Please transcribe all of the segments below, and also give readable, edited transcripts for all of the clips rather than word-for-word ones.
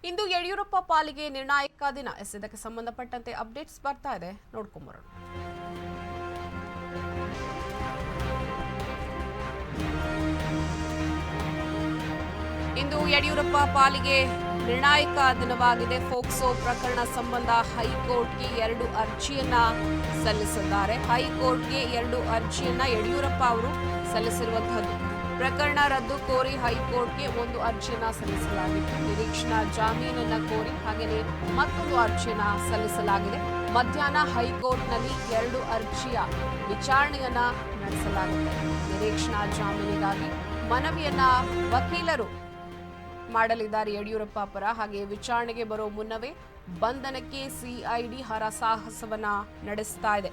ಇಂದು ಯಡಿಯೂರಪ್ಪ ಪಾಲಿಗೆ ನಿರ್ಣಾಯಕ ದಿನ. ಇದಕ್ಕೆ ಸಂಬಂಧಪಟ್ಟಂತೆ ಅಪ್ಡೇಟ್ಸ್ ಬರ್ತಾ ಇದೆ, ನೋಡ್ಕೊಂಬರೋಣ. ಇಂದು ಯಡಿಯೂರಪ್ಪ ಪಾಲಿಗೆ ನಿರ್ಣಾಯಕ ದಿನವಾಗಿದೆ. ಫೋಕ್ಸೋ ಪ್ರಕರಣ ಸಂಬಂಧ ಹೈಕೋರ್ಟ್ಗೆ 2 ಅರ್ಜಿಯನ್ನ ಸಲ್ಲಿಸಿದ್ದಾರೆ. ಹೈಕೋರ್ಟ್ಗೆ 2 ಅರ್ಜಿಯನ್ನ ಯಡಿಯೂರಪ್ಪ ಅವರು ಸಲ್ಲಿಸಿರುವಂತಹದ್ದು. ಪ್ರಕರಣ ರದ್ದು ಕೋರಿ ಹೈಕೋರ್ಟ್ಗೆ 1 ಅರ್ಜಿಯನ್ನ ಸಲ್ಲಿಸಲಾಗಿತ್ತು. ನಿರೀಕ್ಷಣಾ ಜಾಮೀನನ್ನ ಕೋರಿ ಹಾಗೆಯೇ ಮತ್ತೊಂದು ಅರ್ಜಿಯನ್ನ ಸಲ್ಲಿಸಲಾಗಿದೆ. ಮಧ್ಯಾಹ್ನ ಹೈಕೋರ್ಟ್ನಲ್ಲಿ 2 ಅರ್ಜಿಯ ವಿಚಾರಣೆಯನ್ನ ನಡೆಸಲಾಗಿದೆ. ನಿರೀಕ್ಷಣಾ ಜಾಮೀನಿಗಾಗಿ ಮನವಿಯನ್ನ ವಕೀಲರು ಮಾಡಲಿದ್ದಾರೆ ಯಡಿಯೂರಪ್ಪ ಪರ. ಹಾಗೆ ವಿಚಾರಣೆಗೆ ಬರೋ ಮುನ್ನವೇ ಬಂಧನಕ್ಕೆ ಸಿಐಡಿ ಹರಸಾಹಸವನ್ನ ನಡೆಸ್ತಾ ಇದೆ.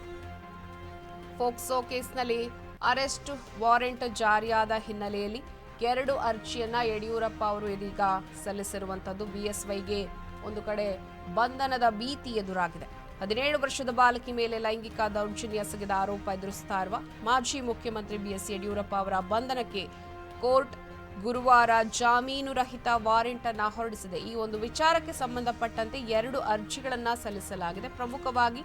ಫೋಕ್ಸೋ ಕೇಸ್ನಲ್ಲಿ ಅರೆಸ್ಟ್ ವಾರೆಂಟ್ ಜಾರಿಯಾದ ಹಿನ್ನೆಲೆಯಲ್ಲಿ 2 ಅರ್ಜಿಯನ್ನ ಯಡಿಯೂರಪ್ಪ ಅವರು ಇದೀಗ ಸಲ್ಲಿಸಿರುವಂತದ್ದು. ಬಿಎಸ್ವೈಗೆ ಒಂದು ಕಡೆ ಬಂಧನದ ಭೀತಿ ಎದುರಾಗಿದೆ. 17 ವರ್ಷದ ಬಾಲಕಿ ಮೇಲೆ ಲೈಂಗಿಕ ದೌರ್ಜನ್ಯ ಎಸಗಿದ ಆರೋಪ ಎದುರಿಸ್ತಾ ಇರುವ ಮಾಜಿ ಮುಖ್ಯಮಂತ್ರಿ ಬಿಎಸ್ ಯಡಿಯೂರಪ್ಪ ಅವರ ಬಂಧನಕ್ಕೆ ಕೋರ್ಟ್ ಗುರುವಾರ ಜಾಮೀನು ರಹಿತ ವಾರೆಂಟ್ ಅನ್ನ ಹೊರಡಿಸಿದೆ. ಈ ಒಂದು ವಿಚಾರಕ್ಕೆ ಸಂಬಂಧಪಟ್ಟಂತೆ 2 ಅರ್ಜಿಗಳನ್ನ ಸಲ್ಲಿಸಲಾಗಿದೆ. ಪ್ರಮುಖವಾಗಿ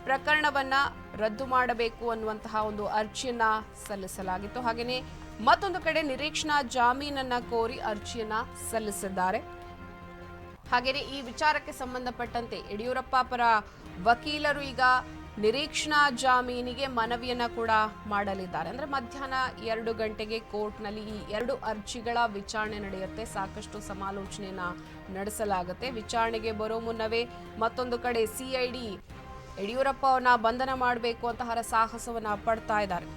ಪ್ರಕರಣವನ್ನ ರದ್ದು ಮಾಡಬೇಕು ಅನ್ನುವಂತಹ ಒಂದು ಅರ್ಜಿಯನ್ನ ಸಲ್ಲಿಸಲಾಗಿತ್ತು. ಹಾಗೆಯೇ ಮತ್ತೊಂದು ಕಡೆ ನಿರೀಕ್ಷಣಾ ಜಾಮೀನನ್ನ ಕೋರಿ ಅರ್ಜಿಯನ್ನ ಸಲ್ಲಿಸಿದ್ದಾರೆ. ಹಾಗೆಯೇ ಈ ವಿಚಾರಕ್ಕೆ ಸಂಬಂಧಪಟ್ಟಂತೆ ಯಡಿಯೂರಪ್ಪ ಪರ ವಕೀಲರು ಈಗ ನಿರೀಕ್ಷಣಾ ಜಾಮೀನಿಗೆ ಮನವಿಯನ್ನ ಕೂಡ ಮಾಡಲಿದ್ದಾರೆ. ಅಂದ್ರೆ ಮಧ್ಯಾಹ್ನ 2 ಗಂಟೆಗೆ ಕೋರ್ಟ್ನಲ್ಲಿ ಈ 2 ಅರ್ಜಿಗಳ ವಿಚಾರಣೆ ನಡೆಯುತ್ತೆ. ಸಾಕಷ್ಟು ಸಮಾಲೋಚನೆಯನ್ನ ನಡೆಸಲಾಗುತ್ತೆ. ವಿಚಾರಣೆಗೆ ಬರೋ ಮುನ್ನವೇ ಮತ್ತೊಂದು ಕಡೆ ಸಿಐಡಿ ಯಡಿಯೂರಪ್ಪ ಅವರನ್ನ ಬಂಧನ ಮಾಡಬೇಕು ಅಂತ ಹರಸಾಹಸವನ್ನ ಪಡ್ತಾ ಇದ್ದಾರೆ.